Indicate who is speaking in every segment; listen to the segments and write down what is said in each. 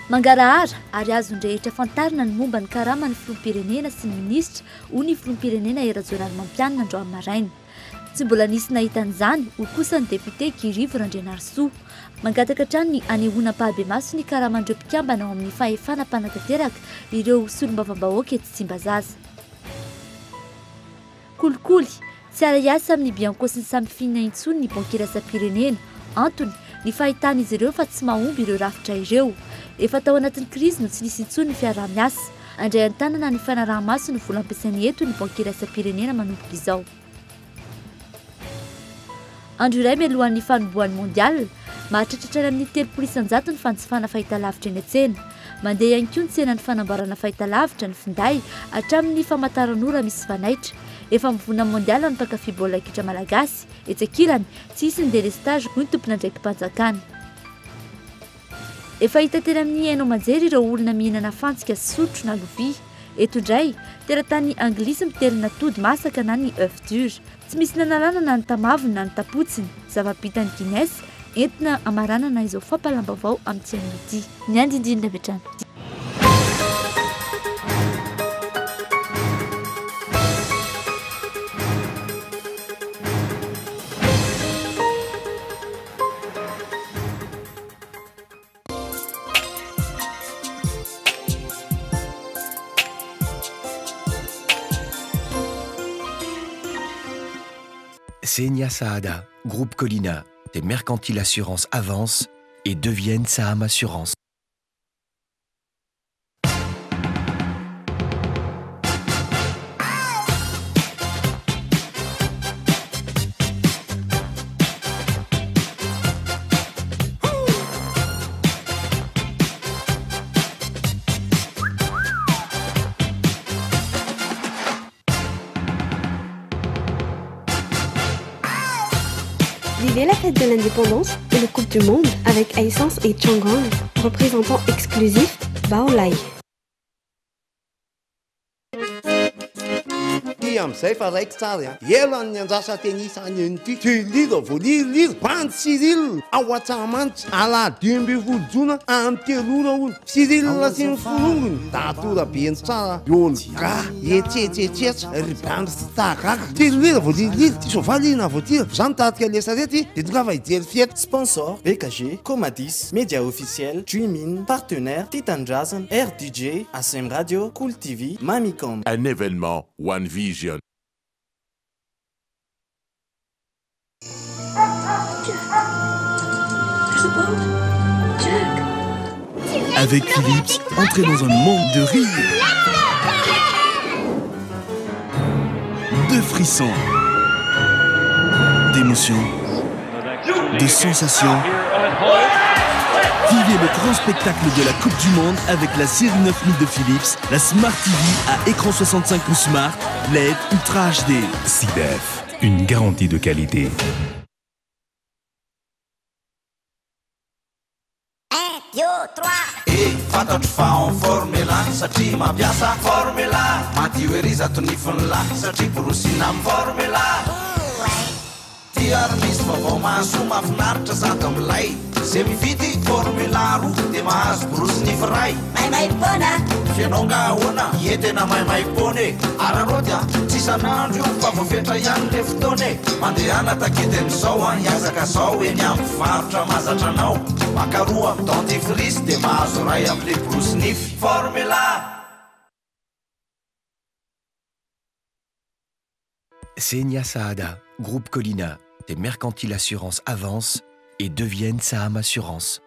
Speaker 1: mangarahara ary azon-drehitra fantarina ny momba ny karamany filoham-pirenena sy ny minisitra ho ny filoham-pirenena era-joraly mampianina andro amin'ny maraina. Tsy mbola nisy nahita an'izany ho kosa ny depute Girivo Randrianarsoa mangataka hatrany ny anehoanam-pahabe-maso ny karaman'ireo mpikambana ao amin'ny fahefana mpanatanteraka ireo solombavam-bahoaka eto Tsimbazaza. Kolikoly tsy ara-iasa amin'ny biankosiny samy fihinana intsony ny bankirasam-pirenena antony ny fahitan'izy ireo fa tsy mahomby ireo rafitra ireo. Efa tao anatin'ny krizy no tsy nisy intsony ny fiaraha-miasa. Andray an-tanana ny fanaraha-maso ny vola ampiasainy eto ny bankirasam-pirenena manomboka izao. Andro iray mialohan'ny fanombohan'ny mondial, mahatratratra amin'ny 300 ny fanjifana fahitalavitra eny an-tsena. Mandeha ihany koa ny tsenan'ny fanamboarana fahitalavitra ny finday hatramin'ny famataran'ora misy fanaitra. Efa mivona mondial ny mpankafy baolina kitra malagasy, etsakilany tsy hisy ny délestage hoy ny tompona ndraiky mpanjakana. Efa hita teny amin'ny haino aman-jery ireo olona mihinana fantsika sy sotro na lovia. Eto indray, teratany anglisy mitelina tody masaka na ny œuf dur. Tsy misy nanalana na ny tamaviny na ny tapotsiny. Zava-bitany Guinness entina amaranana izao fampalam-baovao amin'ny tian'ity. Ny andindinina betrano.
Speaker 2: Senia Saada, groupe Colina, des mercantiles assurances avancent et deviennent Saham Assurance.
Speaker 3: Vivez la fête de l'indépendance et le Coupe du Monde avec Essence et Changrang, représentant exclusif VAOVAO.
Speaker 4: Amizay fa raiky tsara ela ny andrasa tenisa any eny ty lira vo lira bandy Cyril ao Antsahamanitra ala 12 jona amin'ny telora olo Cyril sy ny folongony da atora be ny tsara olo ga etsetsetsetra ry bandy sy tagaka ty lira vo lira ty sovalina vo ty zany tatika lesa rety de tonga ijery fiety.
Speaker 5: Sponsor BKG, Comadis, média officiel, Dreamin, partenaire Titandrazan, RDJ, ASM Radio, Cool TV, Mamicom.
Speaker 6: Un événement One Vision.
Speaker 7: Avec Philips, entrez dans un monde de rire, de frissons, d'émotions, de sensations. Vivez le grand spectacle de la Coupe du Monde avec la série 9000 de Philips, la Smart TV à écran 65 pouces Smart, LED Ultra HD.
Speaker 8: SIDEF, une garantie de qualité.
Speaker 9: Fantatro fa en formula satria mampiasa formula madio ery zato nifony la satria borosina amin'ny formula tiary misy vaovao mahasoa mahafinaritra zato amilay zay mividy formula roa dia mahazo borosy nify ray maimaim-pona fianao nga ahoana ie tena maimaim-pona ararô dia tsy isan'andro fa voafetra ihany le fotoana mandehana takeden'izao a hiazaka zao eny amin'ny mpivarotra mahazatra anao makaroa amin'ny dentifrice dia mahazo ray amin'le borosy nify formula.
Speaker 2: Senia Saada, groupe Colina, des mercantiles assurances avancent et deviennent Saham Assurance.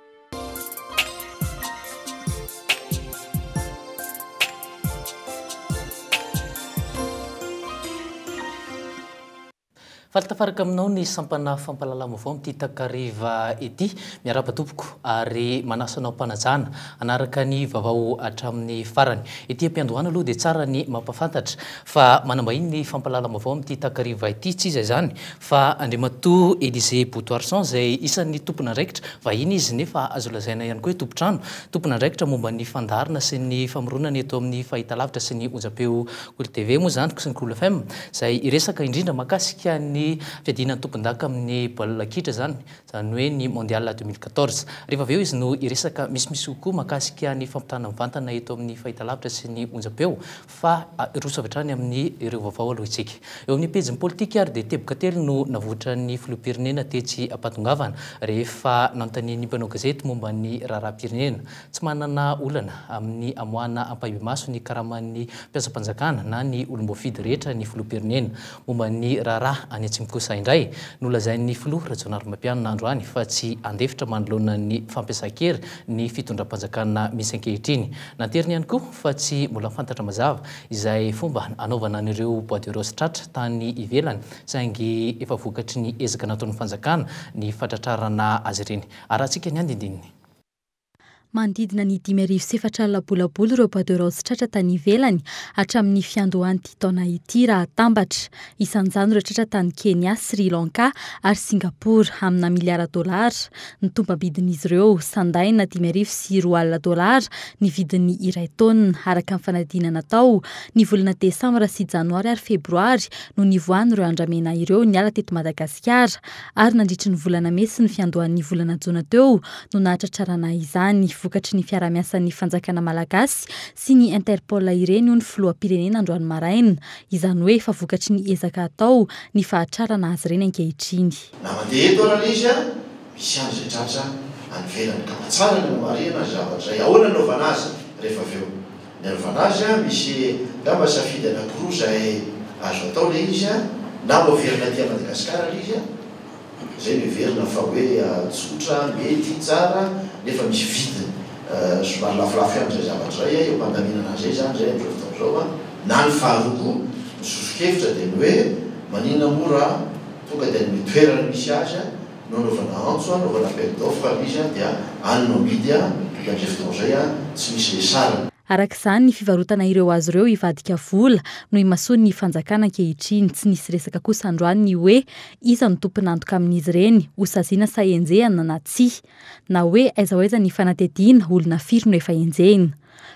Speaker 10: Faltafaraka aminao ny sampana fampalalama vao amin'ity takariva ity miaraba tompoko ary manasanao mpanajana anaraka ny vaovao hatramin'ny farany. Ity ampiandohana aloha dia tsara ny mampafantatra fa manambahiny ny fampalalama vao amin'ity takariva ity tsy iza zany fa Andriamatoa Élisée Boutoarson izay isan'ny tompona andraikitra vahiny izy nefa azo lazaina ihany koa hoe tompotrano tompona andraikitra momba ny fandarina sy ny famoronana eto amin'ny fahitalavitra sy ny onjam-peo KOLO TV moa zany sy ny KOLO FM izay iresaka indrindra mahakasika ny ny fiadinan'ny tompon-daka amin'ny baolina kitra zany hoe ny mondial 2014. Rehefa avy eo izy no iresaka misimisy kokoa mahakasika ny fampitana mivantana eto amin'ny fahitalavitra sy ny onjam-peo fa roso avy hatrany amin'ny ireo vaovao aloha isika. Eo amin'ny pejin'ny politika ary dia teboka telo no navoatra ny filoham-pirenena tetsy Ampatongavana rehefa nanontania ny mpanao gazety momba ny raharaham-pirenena. Tsy manana olana amin'ny amoahana ampahibe-maso ny karaman'ny mpiasa-panjakana na ny olom-boafidy rehetra ny filoham-pirenena momba ny raharaha any Atsimikosa indray nolazain'ny filoha Rajaonaromampianina androany fa tsy andefitra manoloana ny fampiasa-kery ny fitondram-panjakana misy ankehitriny. Nanteriny ihany koa fa tsy mbola fantatra mazava izay fomba anaovana an'ireo bois de rose tratra tany ivelany saingy efa vokatry ny ezaka nataon'ny fanjakana ny fatratrarana azy ireny. Arahantsika ny andindininy.
Speaker 1: Manodidina ny 5,700 bolabola ireo bois de rose tratra tany ivelany hatramin'ny fiandohan'ity taona ity raha atambatra. Isan'izany ireo tratra tany Kenya, Sri Lanka ary Singapour amina miliara $. Ny tombam-bidin'izy ireo sandaina $504 ny vidin'ny iray taonina araka ny fanadina natao ny volana Desambra sy Janoary ary Febroary no nivoahany ireo andramena ireo niala teto Madagasikara ary nandritry ny volana May sy ny fiandohan'ny volana Jona teo no nahatratrarana izany. Vokatry ny fiara-miasan'ny fanjakana malagasy sy ny Interpol ireny io ny filoham-pirenena androany maraina izany hoe efa vokatry ny ezaka atao ny fahatrarana azy ireny ankehitriny.
Speaker 11: Na mandeha eto raha izy misy andro zay tratra any ivelany ka matsara ny marina zavatra zay ahoana naovana azy rehefa avy eo. Ny anaovana azy misy ngamba safidy anankiroa zay azo atao le izy na hoaverina aty Madagasikara le izy zay miverina fa hoe tsotra mety tsara nefa misy vidiny somary lafolafo ihany zay zavatra zay eo ampandaminana zay zany zay amin'izao fotoana zao na ny faharoa misosokevitra dia ny hoe maninona mora tonga dia ny toerana misy azy no anaovana antso anaovana appel d'offre izy dia anina midy amin'izay fotoana zay tsy misy le sarany.
Speaker 1: Arak'izany ny fivarotana ireo azy ireo ivadika vola no imasoany ny fanjakana ankehitriny tsy nisy resaka kosa androany ny hoe iza no tompon'antoka amin'izy ireny ho saziana sa enjehana na tsia na hoe aiza ho aiza ny fanatediana olona firy no efa enjehina.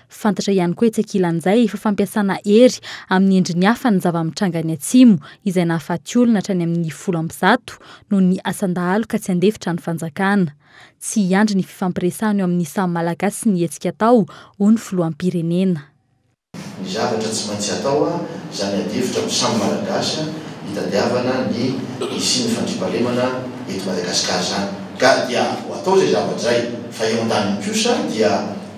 Speaker 1: Fantatra ihany koa etsy ankilan'izay efa fampiasana hery amin'ny endriny hafa ny zava-mitranga ny atsimo izay nahafaty olona hatrany amin'ny 10 no ny asan-dahalo ka tsy andefitra ny fanjakana. Tsy hiandry ny fifampiresahana eo amin'ny samy malagasy sy ny hetsika atao ho ny filoham-pirenena.
Speaker 11: Ny zavatra tsy maintsy atao izany andefitra amin'ny samy malagasy hitadiavana ny isy ny fandriampahalemana eto Madagasikara zany. Ka dia ho atao zay zavatra zay fa eo an-daniny kosa dia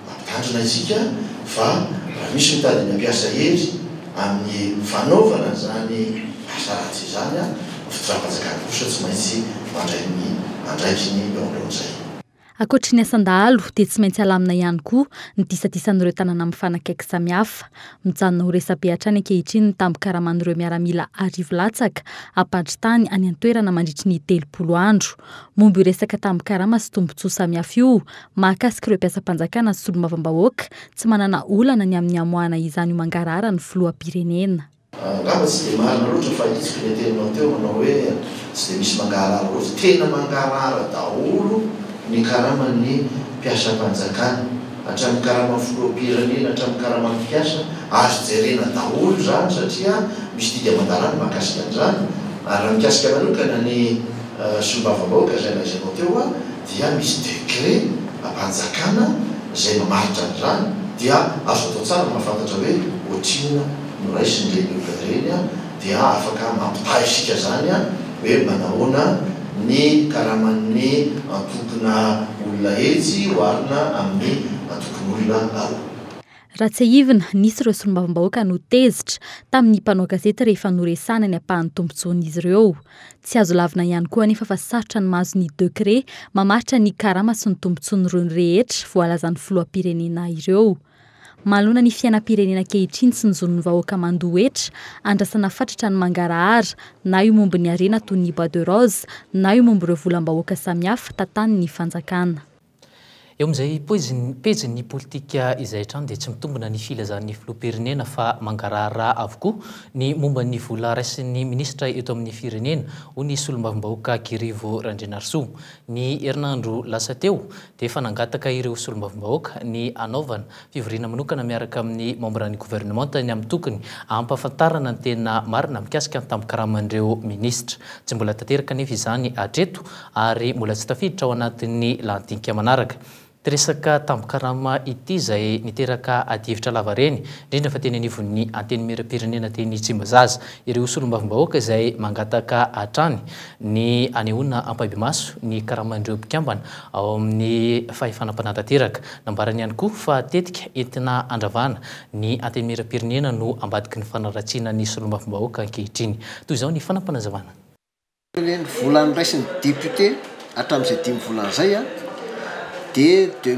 Speaker 11: mampitandrina isika fa raha misy mitady ny ampiasa hery amin'ny fanaovana zany asa ratsy izany fitondram-panjakana kosa tsy maintsy mandraikiny eo amin'izay.
Speaker 1: Ankoatry ny asan-dahalo dia tsy maintsy alamina ihany koa ny disadisan'ireo tanàna mifanakaiky samihafa. Mijanona ho resabe hatrany ankehitriny ny tambon-karaman'ireo miaramila arivo latsaka ampandritany any an-toerana mandritry ny 30 andro. Momba io resaka tambon-karama sy tombon-tsoa samihafa io mahakasika ireo mpiasa-panjakana sy solombavambahoaka tsy manana olana ny amin'ny amoahana izany ho mangarahara ny filoham-pirenena.
Speaker 11: Ngamba tsy dia marina loatra fa itsika ny teninao teo manao hoe tsy dia misy mangarahara loatra, tena mangarahara daholo ny karaman'ny mpiasa-panjakana hatramin'ny karaman'ny filoham-pirenena hatramin'ny karaman'ny mpiasa azo jerena daholo zany satria misy didy amandarana mahakasika an'izany ary raha mikasika manokana ny solombavambahoaka izay lazainao teo dia misy degré am-panjakana izay mamaritra an'izany dia azo atao tsara mahafantatra hoe ohatrinona no raisiny le miokadreny dia afaka mampitahy isika zany hoe manahoana ny karaman'ny antokona olona etsy hoarina amin'ny antokon'olona aroa.
Speaker 1: Raha tsy hivina nisy ireo solombavambahoaka no tezitra tamin'ny mpanao gazety rehefa noresana ny ampahan'ny tombontsoan'izy ireo. Tsy azo lavina ihany koa anefa fa sarotra ny mahazo ny degré mamaritra ny karama sy ny tombontsoan'ireo rehetra voalazan'ny filoham-pirenena ireo. Malona ny fiainam-pirenena ankehitriny sy ny zon'ny vahoaka mandoetra andrasana fatratra ny mangarahara na io momba ny arena toy ny bois de rose na io momba ireo volam-bahoaka samihafa tatany ny fanjakana.
Speaker 10: eo amin'izay pejy politika izay hatrany dia tsy mitombona ny filazan'ny filoham-pirenena fa mangaraharaha avokoa ny momba ny vola raisin'ny ministra eto amin'ny firenena ho ny solombavambahoaka Kirivo Randrianarsoa. Ny herinandro lasa teo dia efa nangataka ireo solombavambahoaka ny anaovana fivoriana manokana miaraka amin'ny membre-ny gouvernement ny amin'ny tokony ampahafantarana ny tena marina mikasika ny tambokaraman'ireo ministra. Tsy mbola tanteraka nefa izany hatreto ary mbola tsy tafiditra ao anatin'ny landinika manaraka. Tresaka tambokarama ity izay niteraka adihevitra lava reny indrindra fa teny anivon'ny anteny miram-pirenena teny Tsimbazaza ireo solombavambahoaka izay mangataka hatrany ny anehoana ampabimaso ny karamandreo mpikambana ao amin'ny fahefanam-panatanteraka. Nambarany ihany koa fa tetika entina andravana ny anteny miram-pirenena no ambadiky ny fanaratsiana ny solombavambahoaka ankehitriny. Toy izao ny fanampanazavana.
Speaker 12: Volany raisin'ny député hatramin'izay 10 volana izay de 2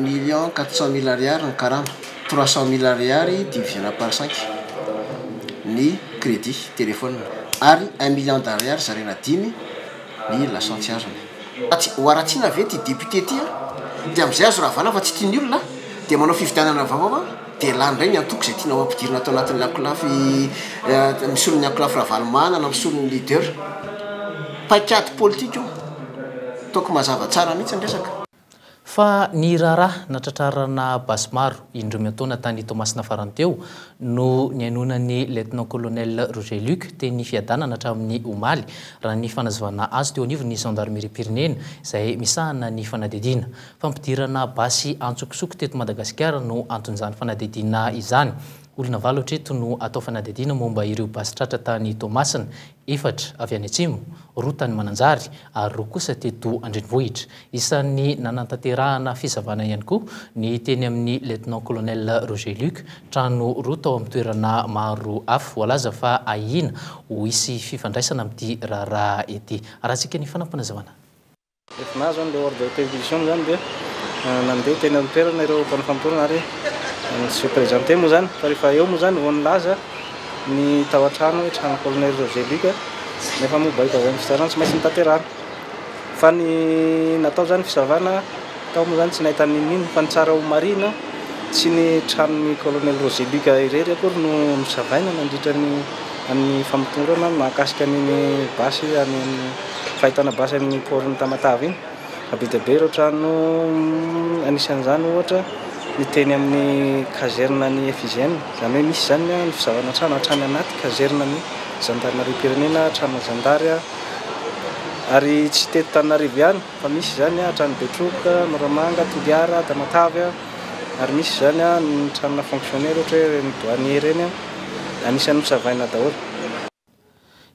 Speaker 12: 400 000 ariary ny karama, 300 000 ariary division par 5 ny crédit téléphone ary 1 million d'ariary zarena 10 ny lasantiazana. Hoaratsiana ve ty député ty dia amin'izay azo ravana fa tsy tiany olona dia manao fifidianana vaovao dia lany indray ny antoko izay tiana mampidirina atao anatin'ny lakolafy misolo ny akolafy ravalomana na misolo ny leader paikady politique io toko mazava tsara mihitsy ny resaka.
Speaker 10: Fa ny raharaha natratrarana Basimaro indroa miantaona tany Tomasina farany teo no nianona ny lieutenant colonel Roger Luc teny fiadanana hatramin'ny omaly raha ny fanazavana azy teo anivon'ny gendarmerie pirenena izay misahana ny fanadidina. Fampidirana basy antsokosoko teto Madagasikara no anton'izany fanadidina izany. Olona valo hatreto no atao fanadidina momba ireo basy tratra tany Tomasina, 4 avy any atsimo, 2 tany Mananjary ary 2 kosa teto Andrenivohitra. Isan'ny nanantanterahana fisavana ihany koa ny teny amin'ny lieutenant colonel Roger Luc trano 2 tao amin'ny toerana maro hafa voalaza fa ahina ho isy fifandraisana amin'ity raharaha ity. Arahantsika ny fanampanazavana.
Speaker 13: Efa nazo zany le ordre de perquisition zany dia nandeha teny amin'ny toerana ireo mpanafamporona ary sy présenté moa zany fa rehefa eo moa zany vao nilaza ny tao an-trano hoe trano colonel Roger Luc nefa moa baiko avy amin'ny fisarana tsy maintsy nitanterana fa ny natao zany fisavana tao moa zany tsy nahita ninino fa ny tsara ho marina tsy ny tranon'ny colonel Roger Luc irery akory no misavaina nandritra ny amin'ny famotorana mahakasika ny basy amin'ny fahitana basy amin'ny portny Tamatavy iny abidabe ireo trano anisan'izany ohatra ny teny amin'ny kazerna ny FIGN zany hoe misy zany ny fizavana trano hatrany anaty kazerna ny gendarmerie pirenena trano gendarme ary tsy teto Tananarivo ihany fa misy zany hatrany Betroka, Moramanga, Toliara, Tamatavy ary misy zany ny tranona fonctionnaire ohatra hoe ny douanier reny anisan'ny misavaina daholo.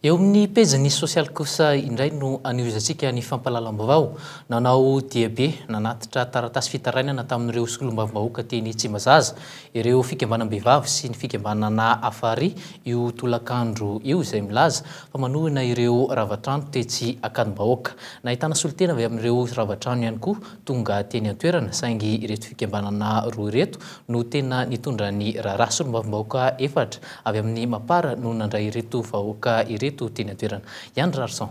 Speaker 10: Eo amin'ny pejy sosialy kosa indray no anivozantsika ny fampahalalam-baovao. Nanao diabe nanatitra taratasy fitarainana tamin'ireo solombavambahoaka teny Tsimbazaza ireo fikambanam-behivavy sy ny fikambanana afary io tolakandro io izay milaza fa manohina ireo ravatrano tetsy akanimbahoaka. Nahitana solitena avy amin'ireo ravatrano ihany koa tonga teny an-toerana saingy ireto fikambanana roa ireto no tena nitondra ny raharaha solombavambahoaka 4 avy amin'ny mapara no nandray ireto vahoaka ireto teny an-toerana. Yandra Arson.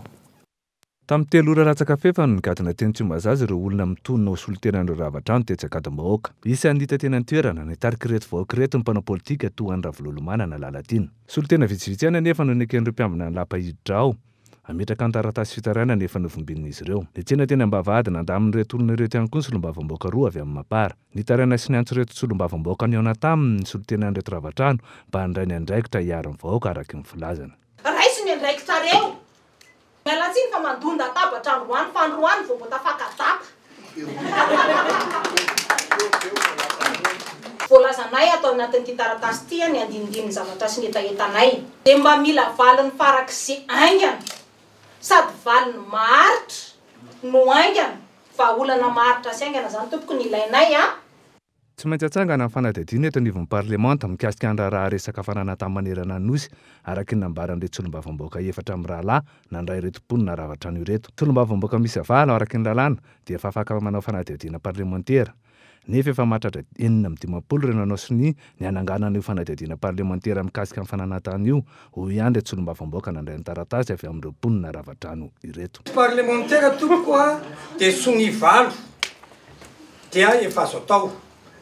Speaker 14: Tamin'ny 3 ora latsaka fefa no nigadina teny Tsimbazaza ireo olona mitonona ho solitenan'ireo ravatrano tetsy akanimbahoaka. Isan'ny hita teny an-toerana nitarika ireto vahoaka ireto ny mpanao politika toa ny Ravilolomanana Lalatiana. Solitena vitsivitsy ihany anefa no neken'ireo mpiambina ny lampahiditra ao. Ametraka ny taratasy fitaraina nefa novombin'izy ireo. Nitsena teny ambavahady nandamin'ireto olona ireto ihany koa ny solombavambahoaka 2 avy amin'ny mapara. Nitaraina sy niantso ireto solombavambahoaka ny ao taminy ny solitenan'ireto ravatrano mba handray ny andraikitra hiaro-ny vahoaka araky ny filazana.
Speaker 15: Raisiny andraikitra reo mialatsiny fa mandonda tabatra androany fa androany vao mbota fakadaka voalazanay atao anatin'ity taratasy ty ny andinindiny zavatra sy netaetanay dia mba mila valiny farak sy aingana sady valiny maharitra no aingana fa olana maharitra sy aingana zany tompoko ny ilainay
Speaker 14: Tsy maintsy atsangana amin'ny fanadihadiana eto anivon'ny parlemanta mikasika ny raharaha resaka fananatan manerana anosy araky ny nambaran'ireto solombavambahoaka 4 amin'ny rahalahy nandray ireto mponina ravatrano ireto. Solombavambahoaka misy avalo araky ny lalàna dia efa afaka manao fanadihadiana parlementaire. Nefa efa mahatratra 4-5 ireo nanao siny ny hananganana io fanadihadiana parlementaire mikasika amin'ny fananatan io ho ihany ireto solombavambahoaka nandray ny taratasy avy amin'ireo mponina ravatrano ireto.
Speaker 16: Parlementaire tompoko dia sony valo dia efa azo atao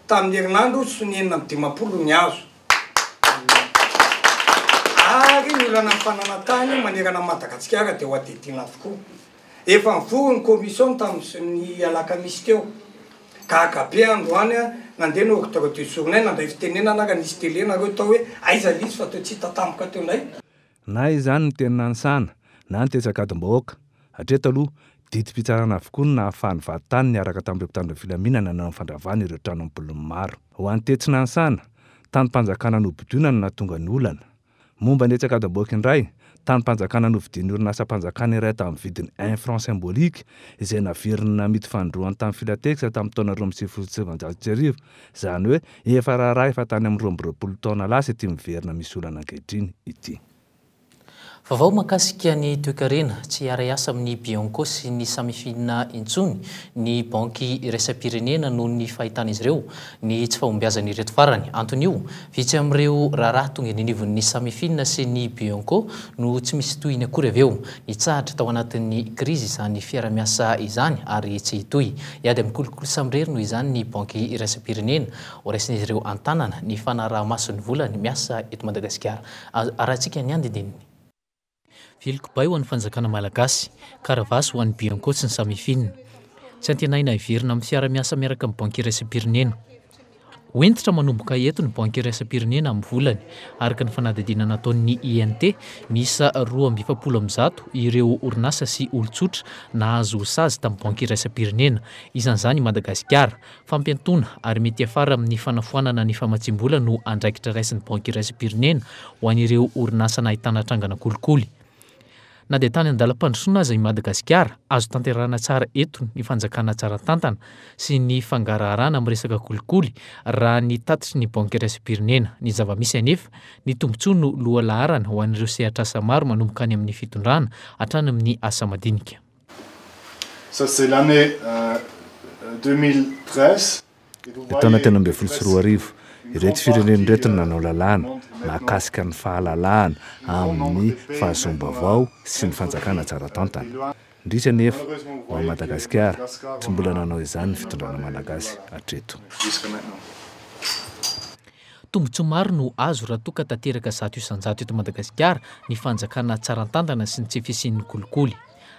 Speaker 16: tamin'ny herinandro sonenina amin'ny 50 ny azo ary ny olana amin'ny fananantany manerana Madagasikara dia ho adidina avokoa efa mivory ny komision tamin'ny alakamisy teo ka akabe androany nandeha ny ordre du journée nandray fitenenana ka nisy télé nareo tao hoe aiza lisy fa teo tsy hita tampoka teo ndray
Speaker 14: na izany ny tena ansana na ny tetsakan-bahoaka hatreto aloha didim-pitsarana avokoa na ahafahany vatany niaraka tamin'ireo mpitandro filaminana na fandravana ireo trano am-polony maro ho an'ny tetsina ansana tany-panjakana nobidona no nahatonga ny olana momba ny tetsakan-bahoaka indray tany-panjakana novidian'ny orinasa-panjakana iray tamin'ny vidiny 1 franc symbolique izay naverina mity fandroany tamin'ny filateksa tamin'ny taona 2017 izany hoe efa raharaha efa tany amin'ny 20 taona lasa ity miverina misy olana ankehitriny ity.
Speaker 10: Vaovao mahakasika ny toekarena tsy ara-asa amin'ny Bianco sy ny samifina intsony ny banky iraisam-pirenena noho ny fahitan'izy ireo ny tsy fahombiazany ireto farany antonio vitsy amin'ireo raharaha tonga ninivon'ny samifina sy ny Bianco no tsy misy tohiny akory avy eo nitsahatra tao anatin'ny krizy izany fiara-miasa izany ary tsy hitohy iady amin'ny kolokolo samrery noho izany ny banky iraisam-pirenena ho raisin'izy ireo antanana ny fanaraha-mason'ny volany miasa eto Madagasikara arahantsika ny andininy. Filiko bay ho an'ny fanjakana malagasy, karavasy ho an'ny Bianco sy ny samifina. Tsy antenaina iverina amin'ny fiara-miasa miaraka amin'ny banky iraisam-pirenena. Hoentitra manomboka eto ny banky iraisam-pirenena amin'ny volany araka ny fanadidina nataon'ny INT misa 270 ireo orinasa sy olon-tsotra nahazo sazy tamin'ny banky iraisam-pirenena isan'izany Madagasikara fampiantona ary mety afara amin'ny fanafoanana ny famatsimbola no andraikitra raisin'ny banky iraisam-pirenena ho an'ireo orinasa nahitana trangana kolikoly. Na dia tany andalam-pandrosoana aza i Madagasikara azo tanterahana tsara eto ny fanjakana tsara tantana sy ny fangaraharaana amin'ny resaka kolikoly raha ny tatitry ny banky iraisam-pirenena ny zava-misy anefa ny tombontsoa no loha laharana ho an'ireo sehatr'asa maro manomboka any amin'ny fitondrana hatrany amin'ny asa madinika.
Speaker 17: Ça c'est l'année 2013.
Speaker 14: Taona tena 2014 ireto firenena reto nanao lalàna mahakasika ny fahalalahana amin'ny fahasoam-baovao sy ny fanjakana tsara tantana. Indrisy anefa ao Madagasikara tsy mbola nanao izany ny fitondrana malagasy hatreto.
Speaker 10: Tombontsoa maro no azo raha toa ka tanteraka zato isan-jato eto Madagasikara ny fanjakana tsara tantana sy ny tsy fisian'ny kolikoly.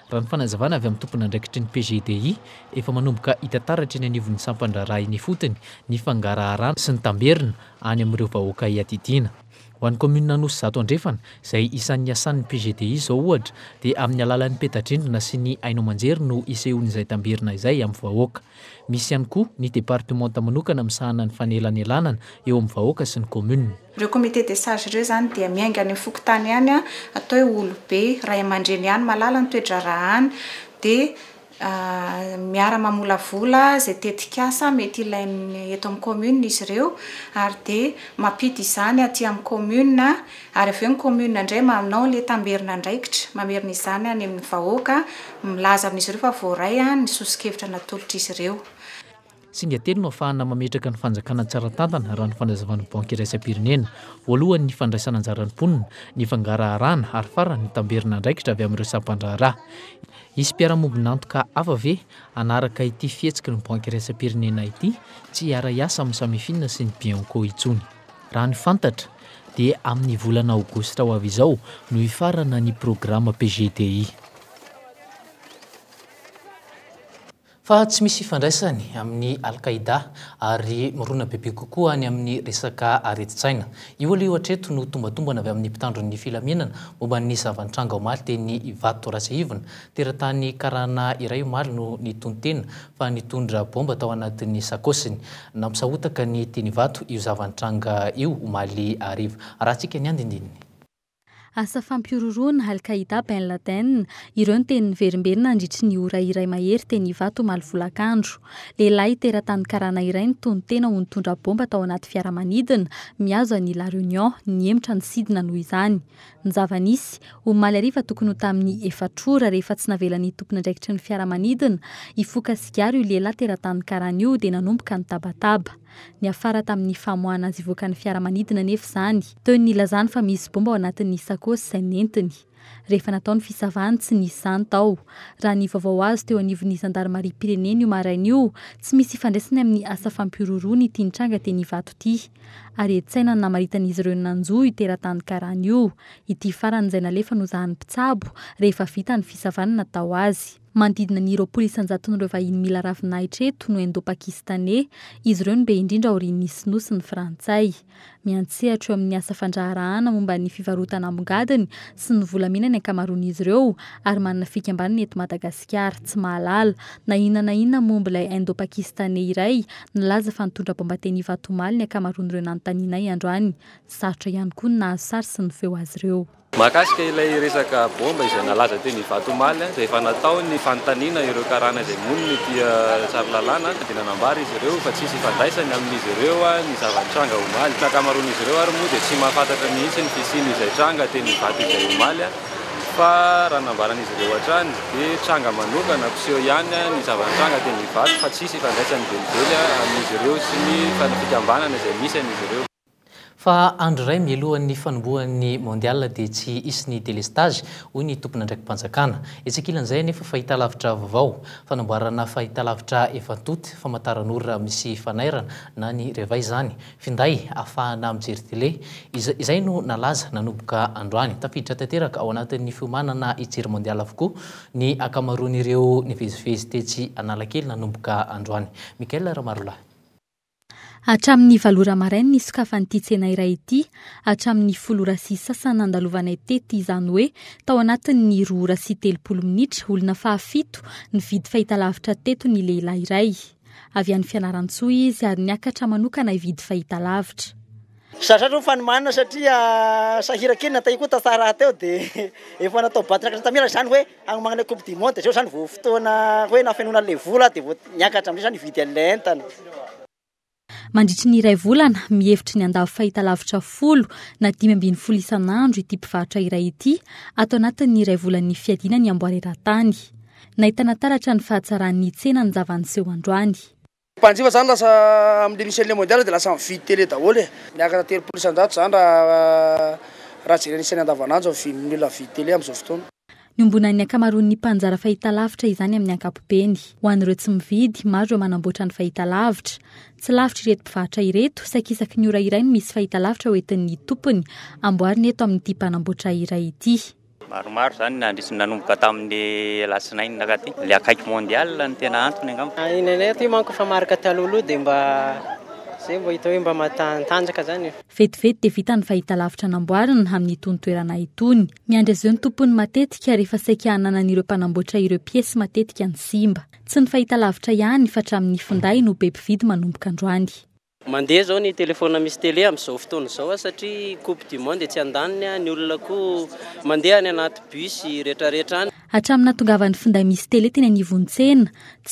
Speaker 10: Raha ny fanazavana avy amin'ny tompona andraikitry ny PGDI efa manomboka hitataratra ny anivon'ny sampandrarahy ny fotony ny fangaraharana sy ny tamberina any amin'ireo vahoaka iadidiana. Ho an'ny commune Nosy Zato Andrefana izay isan'ny asan'ny PGDI izao ohatra dia amin'ny alalan'ny peta-drindrina sy ny haino aman-jery no isehon'izay tamberina izay amin'ny vahoaka. Misy ihany koa ny départementa manokana misahana ny fanelanelanana eo amin'ny vahoaka sy ny commune.
Speaker 18: Ireo comité des sages ireo zany dia miainga any fokotany ihany atao hoe olobe ray aman-dreny ihany malala ny toe-drahahany dia miara mamolavola zay tetikasa mety ilainy eto amin'ny commune izy ireo ary dia mampity izany aty amin'ny commune ary avy eo ny commune indray manao le tamberina andraikitra mamerina izany any amin'ny vahoaka milaza amin'izy ireo fa voaray ny sosikevitra natolotra izy ireo.
Speaker 10: Singa telo no ahafahana mametraka ny fanjakana tsara tantana raha ny fandrazavan'ny banky iraisam-pirenena voalohany ny fandraisana anjaran'ny mponina ny fangaraharana ary farany ny tamberina andraikitra avy amin'ireo sampandraharaha. Isy mpiara-mombona antoka hafa ve anaraka ity fihetsika ny banky iraisam-pirenena ity tsy ara-iasa amin'ny samifina sy ny Bianco intsony. Raha ny fantatra dia amin'ny volana aogositra ho avy izao no hifarana ny programa PGDI. Fa tsy misy ifandraisany amin'ny Al-Qaïda ary mirona bebe kokoa any amin'ny resaka areti-tsaina. Io aloha hatreto no tombatombana avy amin'ny mpitandron'ny filaminana momba ny zavantranga omaly teny Vato Ratsahivona teratany karana iray omaly no nitontena fa nitondra bomba tao anatin'ny sakosiny nampisahotaka ny teny Vato io zavantranga io omaly ariva. Arahantsika ny andindininy.
Speaker 1: Asa fampiororoana Al-Qaïda Ben Laden ireo no teny niverimberina nandritry ny ora iray mahery teny Vato omaly volakandro. Lehilahy teratany karana iray nitontena ho nitondra bomba tao anaty fiaramanidina mihazo any La Réunion niemitra ny sidina noho izany. Ny zava-nisy omaly ariva tokony ho tamin'ny efatrora rehefa tsy navelan'ny tompony andraikitry ny fiaramanidina ifoka sigaro io lehilahy teratany karana io dia nanomboka ny tabataba. Ny afara tamin'ny famoahana azy ivoaka ny fiaramanidina nefa izany. Teo nilazany fa misy bomba ao anatin'ny sakosy izay nentiny. rehefa nataony fisavany tsy nisy izany tao. Raha ny vaovao azy teo anivon'ny zandarmarim-pirenena io maraina io, tsy misy ifandraisany amin'ny asa fampiroroany ity nitranga teny Ivato ity. Ary etsaina ny namaritan'izy ireo nanjo iteratany karana io. Ity farany izay nalefa nozahany mpitsabo rehefa vita ny fisavany natao azy. Manodidina ny roapolo isanjaton'ireo vahiny mila ravinahitra eto no indo-pakistanais, izy ireo no be indrindra aorian'ny sinoa sy ny frantsay. Miantsehatra eo amin'ny asa fandraharahana momba ny fivarotana ambongadiny sy ny volamena ny ankamaroan'izy ireo, ary manana fikambanana eto Madagasikara tsy mahalala na inona momba ilay indo-pakistanais iray nalaza fa nitondra bomba teny Ivatomali ny ankamaroan'ireo nanontanianay androany. Sarotra ihany koa ny nahazo sary sy ny feo azy ireo.
Speaker 19: Mahakasika ilay resaka bomba izay nalaza teny Ivatomali dia efa natao ny fanontaniana ireo karana izay monina ity sary lalàna dia nanambara izy ireo fa tsisy ifandraisany amin'izy ireo ny zava-tranga omaly. Ny ankamaroan'izy ireo ary moa dia tsy mahafantatra mihitsy ny fisiany izay tranga teny Ivato izay omaly, fa raha nambaran'izy ireo hatrany dia tranga manokana piseho ihany ny zava-tranga teny Ivato fa tsisy ifandraisany velively amin'izy ireo sy ny fikambanana izay misy an'izy ireo.
Speaker 10: Fa andro iray mialohan'ny fanombohan'ny mondial dia tsy isy ny délestage hoy ny tompona andraiki-panjakana. Etsekilan'izay nefa fahitalavitra vaovao, fanamboarana fahitalavitra efa-tota famantaran'ora misy fanairana na ny revay izany. Finday ahafahana mijery télé, izay no nalaza nanomboka androany. Tafiditra tanteraka ao anatin'ny fiomanana ijery mondial avokoa ny ankamaroan'ireo nivezivezy tetsy Analakely nanomboka androany. Mikael Ramarolahy.
Speaker 1: Hatramin'ny valora maraina ny sokafan'ity tsena iray ity, hatramin'ny 10 sasany nandalovanay teto izany hoe tao anatin'ny 2:30 minitra olona 7 nividy fahitalavitra teto ny lehilahy iray. Avy any Fianaratsoa izy ary niakatra manokana hividy fahitalavitra.
Speaker 20: Sarotra fanomanana satria sahira kely natay koa tasara teo dia efa natao batitra tamela izany hoe agnomagna Coupe du Monde zao izany vao fotoana hoe nafenona le vola dia vao niakatra amin'izay izany hividy an'ilay entana.
Speaker 1: Mandritry ny iray volana, mihevitry ny andavo fahitalavitra 10 na 520 isan'andro ity mpivarotra iray ity, ato anatin'ny iray volan'ny fiadiana ny amboary eran-tany. Nahitana taratra ny fahatsaran'ny tsena ny zavaniseho androany.
Speaker 21: Mpanjifa zany lasa amin'ny misy mondial dia lasa mividy télé daholo e. Niakatra 30 isanjato zany raha jerena isany andavanandro amin'ny olona vidy télé amin'izao fotoana.
Speaker 1: Niombonan'ny ankamaroan'ny mpanjara fahitalavitra izany amin'ny ankapobeny. Ho an'ireo tsy mividy, maro ireo manamboatra ny fahitalavitra. Tsy lavitra ireto mpivarotra ireto, sakisaky ny ora iray no misy fahitalavitra hoentin'ny tompony, amboariny eto amin'ity mpanamboatra iray ity.
Speaker 22: Maromaro zany nandrisy nanomboka tamin'ny lasinainy nakaty. Le akaiky mondial ny tena antony angamba.
Speaker 23: Inenay ty manko fa marika talolo dia mba hita hoe mba matanjaka zany.
Speaker 1: Vetivety dia vita ny fahitalavitra namboarina amin'ny itony toerana itony. Miandry azy eo ny tompony matetika rehefa saika hananan'ireo mpanamboatra ireo piesy matetika ny simba. Tsy ny fahitalavitra ihany fa hatramin'ny finday no be mpividy manomboka androany.
Speaker 23: Mandeha zao ny telefona misy télé amin'izao fotoana izao satria Coupe du Monde tsy andaniny ny olona koa mandeha any anaty bus rehetrarehetra any.
Speaker 1: Hatramin'ny nahatongavan'ny finday misy télé teny anivon'ny tsy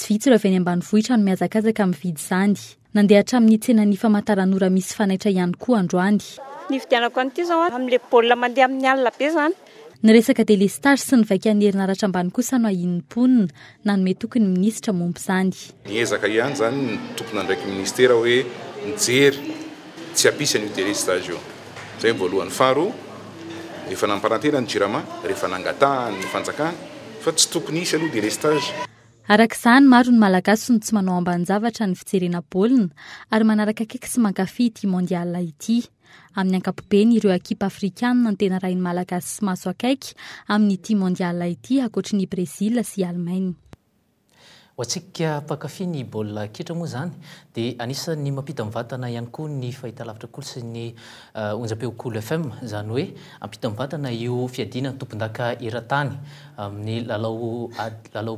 Speaker 1: vitsy ireo avy any ambanivohitra no mihazakazaka mividy izany. Nandeha hatramin'ny tsenan'ny famantaran'ora misy fanaitra ihany koa androany.
Speaker 24: Ny vidianako an'ity zao amin'ilay baolina mandeha amin'ny alina be zany.
Speaker 1: Ny resaka délestage sy ny vaika ny herinaratra ambany kosa no ahian'ny mponina nanome tokony minisitra momba izany.
Speaker 25: Niezaka ihany zany ny tompona ndraiky ministera hoe mijery tsy hampisy an'io délestage io. Zay voalohany. Faharoa, efa namparantena ny jirama rehefa nangatahany ny fanjakana fa tsy tokony hisy aloha délestage.
Speaker 1: Arak'izany maro ny malagasy no tsy manao ambanin-javatra ny fijerena baolina ary manaraka akaiky sy mankafy ity mondial ity. Amin'ny ankapobeny ireo ekipa afrikanina no tena rain'ny malagasy sy maso akaiky amin'ity mondial ity ankoatry ny Brezila sy Allemagne.
Speaker 10: Ho antsika mpankafy ny baolina kitra moa zany dia anisan'ny mampita mivatana ihany koa ny fahitalavitra kolo sy ny onjam-peo KOLO FM, izany hoe ampita mivatana io fiadiana tompon-daka eran-tany amin'ny lalao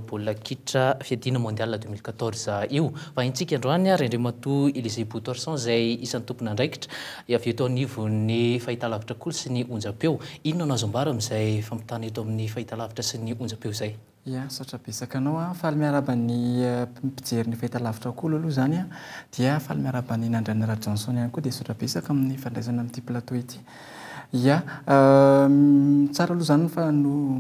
Speaker 10: baolina kitra fiadiana mondial 2014 io. Fa intsika androany Rendrematoa Élysée Boutorson izay isan'ny tompona andraikitra avy eto anivon'ny fahitalavitra kolo sy ny onjam-peo. Inona no azo ambara amin'izay fampitana eto amin'ny fahitalavitra sy ny onjam-peo izay?
Speaker 26: Ia, saotra besaka anao faly miaraban'ny mpijery ny fahitalavitra kolo aloha zany dia faly miaraban'ny Nandranira Johnson ihany koa dia saotra besaka amin'ny fandraisana amin'ity plateau ity. Ia, tsara aloha zany fa no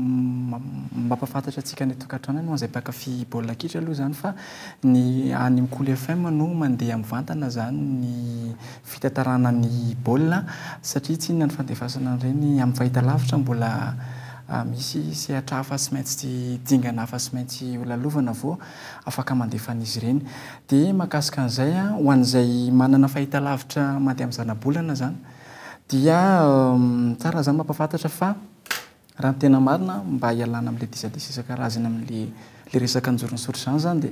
Speaker 26: mampafantatra antsika ny tokantrano no izay mpankafy baolina kitra aloha zany fa ny any KOLO FM no mandeha mivantana zany ny fitantarana ny baolina satria tsy inona ny fandefasana ireny amin'ny fahitalavitra mbola misy sehatra hafa sy maintsy dingana hafa sy maintsy lalovana vao afaka mandefan'izy ireny. Dia mahakasika an'izay ho an'izay manana fahitalavitra mandeha amin'ny zana-bolana zany dia tsara zany mampafantatra fa raha ny tena marina mba hialana amin'ilay disadisa isan-karazany amin'le resaka anjoronysoratra izany zany dia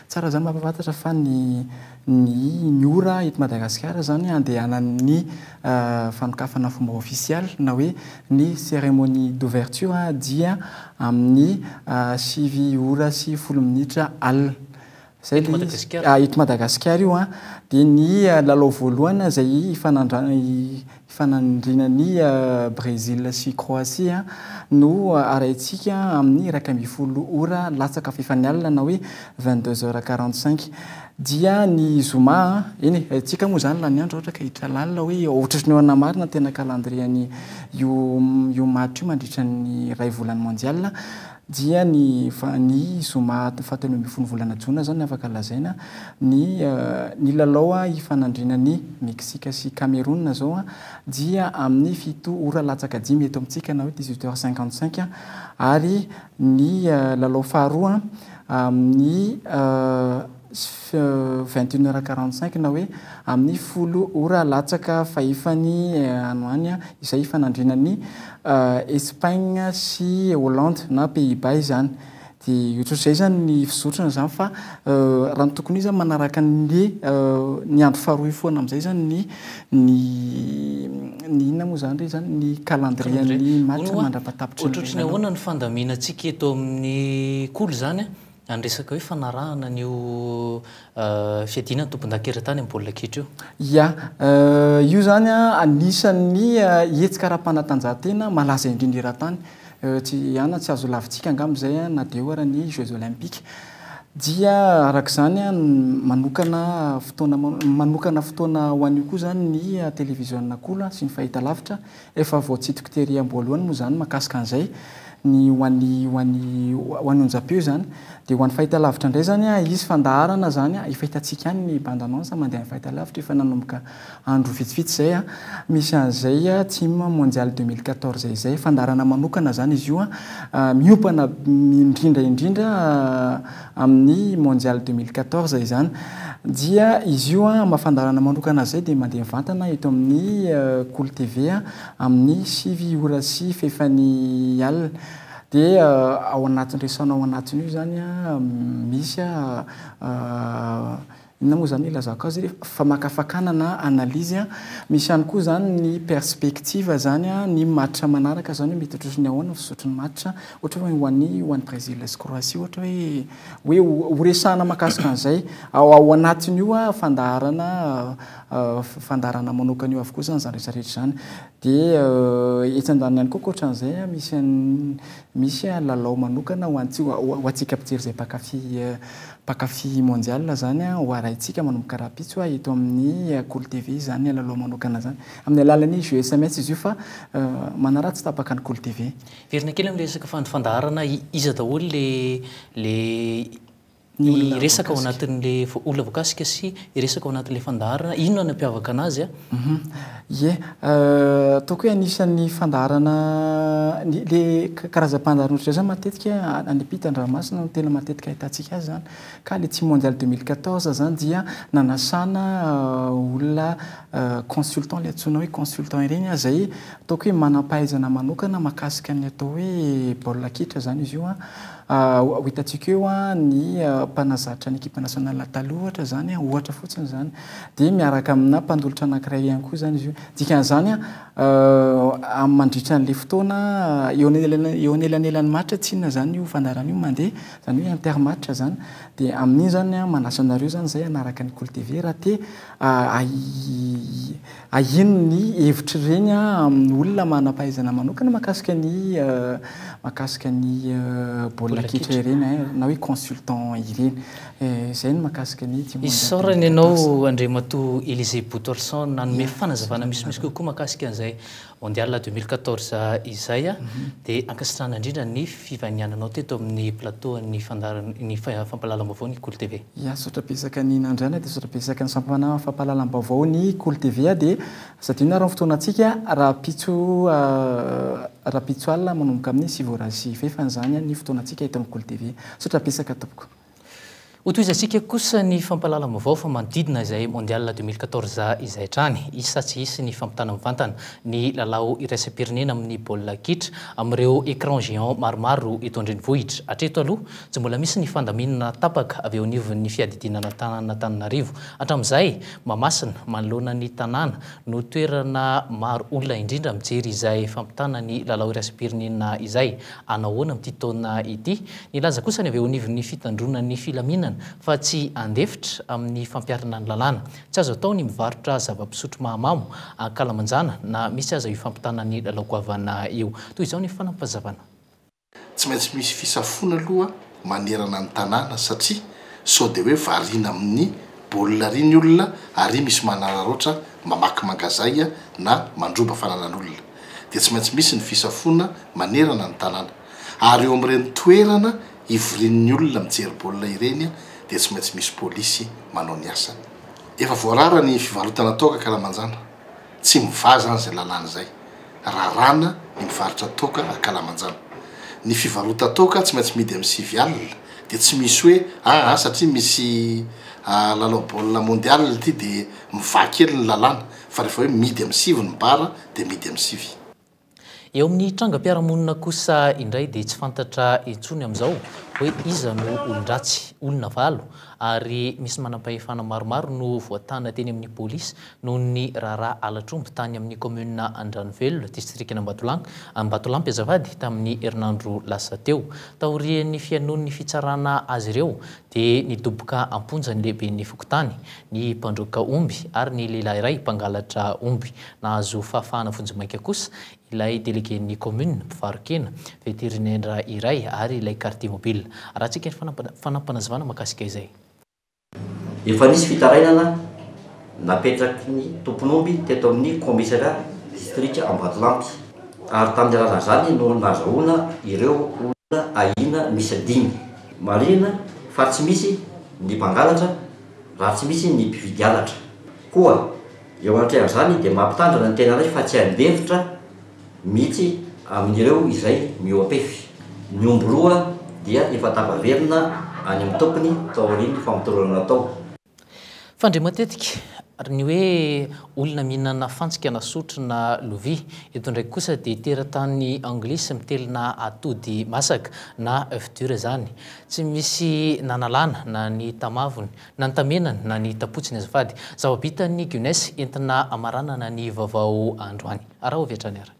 Speaker 26: tsara zany mampafantatra fa ny ora eto Madagasikara zany andehanan'ny fanokafana fomba ofisialy na hoe ny cérémonie d'ouverture dia amin'ny 6 ora sy 10 minitra alina. Zay eto Madagasikara io dia ny lalao voalohany izay ifanandrinan'ny Brésil sy Croatie no arahintsika amin'ny 12 ora latsaka fefany alina na hoe 22h45 dia ny zoma eny tsika moa zany lany andro ohatra ka hiditra lalina hoe ohatra ny eo anamarina tena calendrier-ny io match io mandritra ny ray volany mondial dia ny zoma fahatelo ambin'ny folo volana jona zany afaka lazaina ny lalao ifanandrinan'ny Meksika sy Cameroun zao dia amin'ny 7 ora latsaka 5 eto amintsika na hoe 18h55 ary ny lalao faharoa amin'ny 21h45 na hoe amin'ny 10 ora latsaka fahefany anoany izay ifanandrinan'ny Espagne sy Hollande na Pays-Bas izany. Dia ohatr'izay zany ny fizotrana zany fa raha ny tokony izy manaraka ny andro faharoa foana amin'izay zany ny inona moa zany zany ny calendrier-ny match mandrapatapitra.
Speaker 10: Ohatrotry ny ahoana ny fandaminantsika eto amin'ny kolo zany any resaka hoe fanarahana an'io fiadina ny tompon-dakeran-tany amin'ny baolina kitra io.
Speaker 26: Ia, io zany anisan'ny hetsika ara-panatanjahantena malaza indrindra eran-tany. Tsy azo lavintsika angambizay na dia ohatra ny Jeux olympiques. Dia arak'izany manokana fotoana ho an'io koa zany ny télévision-kolo sy ny fahitalavitra efa voatsitoko tery am-boalohany moa zany mahakasika an'izay ny ho an'ny onjam-peo zany. Dia ho an'ny fahitalavitra indray zany izy fandaharana zany efa hitantsika ihany ny bande annonce mandeha amin'ny fahitalavitra efa nanomboka andro vitsivitsy zay misy an'izay team mondial 2014 izay fandaharana manokana zany izy io miompana indrindra amin'ny mondial 2014 izany. Dia izy io mahafandarana manokana zay dia mandeha mivantana eto amin'ny KOLO TV amin'ny 7 ora sy fefany alina. Dia ao anatin'ireo ao anatin'io zany misy inona moa zany ilazako azy famakafakana na analizy misy ihany koa zany ny perspective zany ny match manaraka zany mety ohatrany ny ahoana fisotro ny match ohatra hoe ho an'ny Brésil sy Croatie ohatra hoe horesahana mahakasika an'izay ao anatin'io fandaharana manokana io avokoa zany zany rehetrarehetra zany. Dia etsy an-daniny ihany koa ankoatran'izay misy lalao manokana ho antsika mpijery izay mpakafy mondial zany ho arahintsika manomboka rapitso eto amin'ny KOLO TV zany lalao manokana zany amin'ny alalan'ny jeu SMS izy io fa manaratsy tapaka ny KOLO TV.
Speaker 10: Verina kely amin'ny resaka fandaharana iza daholo le ny resaka ao anatin'le olona voakasika sy resaka ao anatin'le fandaharana inona nampiavaka anazy
Speaker 26: ataoko hoe anisan'ny fandaharana le karazam-pandaharana ohatr'izay zany matetika any ampitan-dranomasina no tena matetika ahitantsika azy zany ka le team mondial 2014 zany dia nanasana olona consultant le antsoina hoe consultant ireny izay ataoko hoe manam-pahaizana manokana mahakasika ny atao hoe baolina kitra zany izy io ho hitantsika eo ny mpanazatra ny équipe nationale taloha ohatra zany ohatra fotsiny zany dia miaraka amina mpandolotra anankiray ihany koa zany izy io dikan'izany mandritra n'le fotoana eo anelanelan'ny match tsinona zany io fandaharana io mandeha zany hoe intermatch zany dia amin'iny zany manasa anareo zany zay anaraka ny KOLO TV raha te ahino ny hevitra ireny amin'ny olona manam-pahaizana manokana mahakasika ny baolina bola kitra ireny na hoe consultant ireny zay no mahakasika ny
Speaker 10: isorany ianao andre mato Élisée Boutorson nanome fanazavana misimisy kokoa mahakasika an'izay mondial 2014 izay a dia ankasitrana indrindra ny fivaniananao teto amin'ny plateau ny fandaran'ny fampahalalam-baovao ny KOLO TV.
Speaker 26: Ya sotrapisaka ny nandrana dia sotrapisaka ny sampana fampahalalam-baovao ny KOLO TV a dia sadina raha fotoanantsika raha pitso alina manomboka amin'ny 7h fanzany ny fotoanantsika eto amin'ny KOLO TV sotrapisaka tompoko.
Speaker 10: Otoizantsika kosa ny fampahalalam-baovao fa manodidina izay mondial 2014 izay trany isa tsy isy ny fampitana mivantana ny lalao iraisam-pirenena amin'ny baolina kitra amin'ireo écran géant maromaro eto andrenivohitra hatreto aloha tsy mbola misy ny fandaminana tapaka avy eo anivon'ny fiadidinana Antananarivo hatramin'izay Mahamasina manoloana ny tanàna no toerana maro olona indrindra mijery izay fampitana ny lalao iraisam-pirenena izay anahoana amin'ity taona ity nilaza kosa ny avy eo anivon'ny fitandronan'ny filaminana fa tsy andefitra amin'ny fampiarana ny lalàna tsy azo atao ny mivarotra zava-pisotro mahamamo ankalamanjana na misy aza io fampitana ny lalao goavana io toy izao ny fanampazavana.
Speaker 11: Tsy maintsy misy fisafona aloha manerana ny tanàna satria sao dia hoe variana amin'ny baolina ry ny olona ary misy manararoatra mamaky mangazay na mandroba fananan'olona dia tsy maintsy misy ny fisafona manerana ny tanàna ary eo amin'ireny toerana ivorian'ny olona mijery baolina ireny dia tsy maintsy misy polisy manao ny asany. Efa voarara ny fivarotana toaka ankalamanjana tsy mivaza any izay lalàna izay rarana ny mivarotra toaka ankalamanjana ny fivarotan-toaka tsy maintsy midy amin'ny 7 alina dia tsy misy hoe satria misy lalao baolina mondial ity dia mivaky kely ny lalàna fa rehefa hoe midy amin'ny 7 ny bara dia midy amin'ny 7.
Speaker 10: Eo amin'ny trangam-piarahamonina kosa indray dia tsy fantatra intsony amin'izao hoe iza no olon-dratsy olona valo ary misy manam-pahefana maromaro no voatana teny amin'ny polisy noho ny raharaha alatromby tany amin'ny commune Andranovelona distrikina Ambatolampy azavady tamin'ny herinandro lasa teo taorian'ny fianoan'ny fitsarana azy ireo dia nidoboka amponja ny lehiben'ny fokotany ny mpandroaka omby ary ny lehilahy iray mpangalatra omby nahazo fahafahana vonjimaika kosa ilay délégué-ny commune mpivarokena vétérinaire iray ary ilay quartier mobile raha tsika ny fanampanazavana mahakasika izay.
Speaker 3: Efa nisy fitarainana napetraky ny tompon'omby teto amin'ny commissariat district Ambatolampy ary tamin'ny alalana zany no nazahoana ireo olona ahina misy 5 marina fa tsy misy ny mpangalatra raha tsy misy ny mpividialatra koa eo anatrehan'izany dia mampitandrana ny tena ray fa tsy andefitra mihitsy amin'ireo izay mioapefy ny omby roa dia efa tapaverina any amin'ny tompony taoriny famotorana atao.
Speaker 10: Fandre matetika ny hoe olona mihinana fantsika na sotro na lovia eto ndraiky kosa dia teratany anglisy mitelina atody masaka na œuf dur zany tsy misy nanalana na ny tamavony na ny tamenany na ny tapotsiny azafady zava-bitany Guinness entina amaranana ny vaovao androany araha oviatrany ara.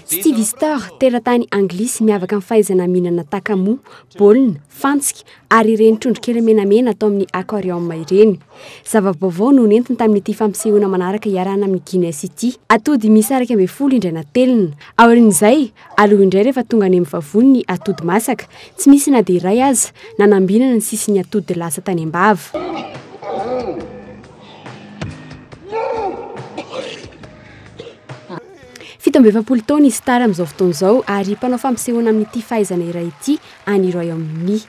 Speaker 4: Stevie Star teratany anglisy miavaka amin'ny fahaizana mihinana takamoa, baolina, fantsika ary ireny trondro kely menamena atao amin'ny aquarium ireny. Zava-baovao no nentiny tamin'ity fampisehoana manaraka iarana amin'ny Guinness ity. Atody misy 12 indray natelina. Aorin'izay, aloha indray rehefa tonga any amin'ny vavony ny atody masaka, tsy misy na dia iray aza nanambinana ny sisin'ny atody lasa tany am-bava. 70 taona izy Star amin'izao fotoana izao ary mpanao fampisehoana amin'ity fahaizana iray ity any Royaume-Uni.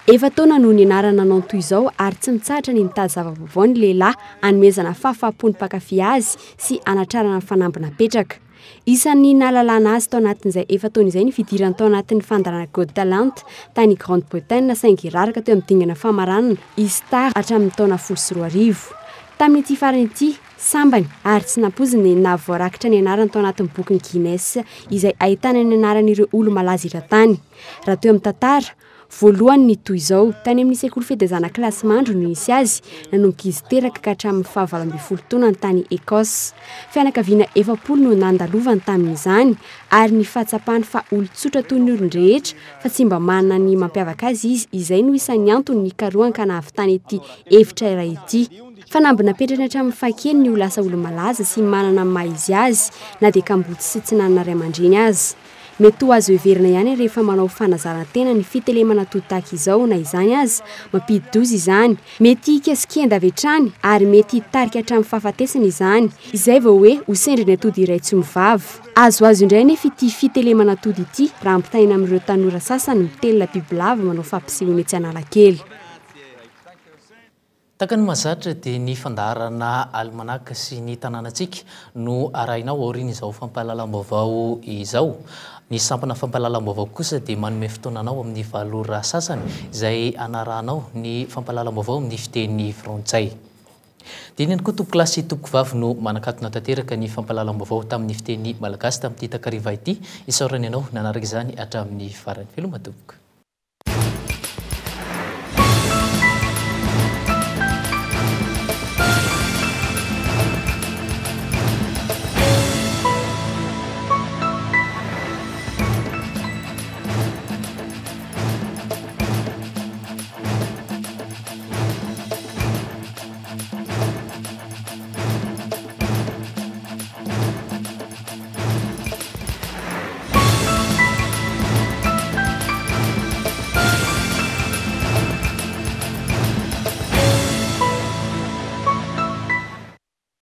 Speaker 4: Efa taona no nianarana nanao toy izao ary tsy mitsahatra ny mitady zava-baovao ny lehilahy hanomezana fahafaham-pony mpakafy azy sy anatrarana fanambina petraka. Isan'ny nahalalana azy tao anatin'izay efa taona izay ny fidirany tao anatin'ny fandarana Got Talent tany Grande-Bretagne saingy raraka teo amin'ny dingana famaranana izy Star hatramin'ny taona 14. Tamin'ity farany ity sambany ary tsy nampoziny na voarakitra ny anarany tao anatin'ny boky Guinness izay ahitana ny anaran'ireo olo malaza eran-tany. Raha teo amin'ny tantara, voalohany ny toy izao tany amin'ny sekoly fitezana kilasy mandro no nisy azy nanomboka izy teraka ka hatramin'ny 19 taona ny tany Ekosy. Fianakaviana 70 no nandalovany tamin'izany ary ny fahatsapany fa olon-tsotra toy ny olon-drehetra fa tsy mba manana ny mampiavaka azy izy izay no isan'ny antony nikarohany ka nahavitany ity hevitra iray ity. Fanambina petrany hatramin'ny fakeny ny ho lasa olo malaza sy manana maha izy azy na dia kambotsy sy tsy nanana ray aman-dreny azy. mety ho azo heverina ihany rehefa manao fanazarantena ny fitelemana totaka izao na izany azy mampididozy izany mety ikasikenda avy hatrany ary mety hitarika hatramin'ny fahafatesana izany izay vao hoe ho sendry ny atody iray tsy mivavy azo indray nefa ity fitelemana atody ity raha ampitaina amin'ireo tanora sasany mitelina bibilava manao fampisehoana etsy Analakely.
Speaker 10: Taka ny mazatra dia ny fandaharana almanaka sy ny tanànatsika no arahinao aoriana izao fampahalalam-baovao izao. Ny sampana fampahalalam-baovao kosa dia manome fotoananao amin'ny valora sasany izay anarahanao ny fampahalalam-baovao amin'ny fiteny frantsay. Dia ny koa tompo-klasy tompo-vavy no manakatona tanteraka ny fampahalalam-baovao tamin'ny fiteny malagasy tamin'ity takariva ity isaorany ianao nanaraka izany hatramin'ny farany. Veloma tompoko.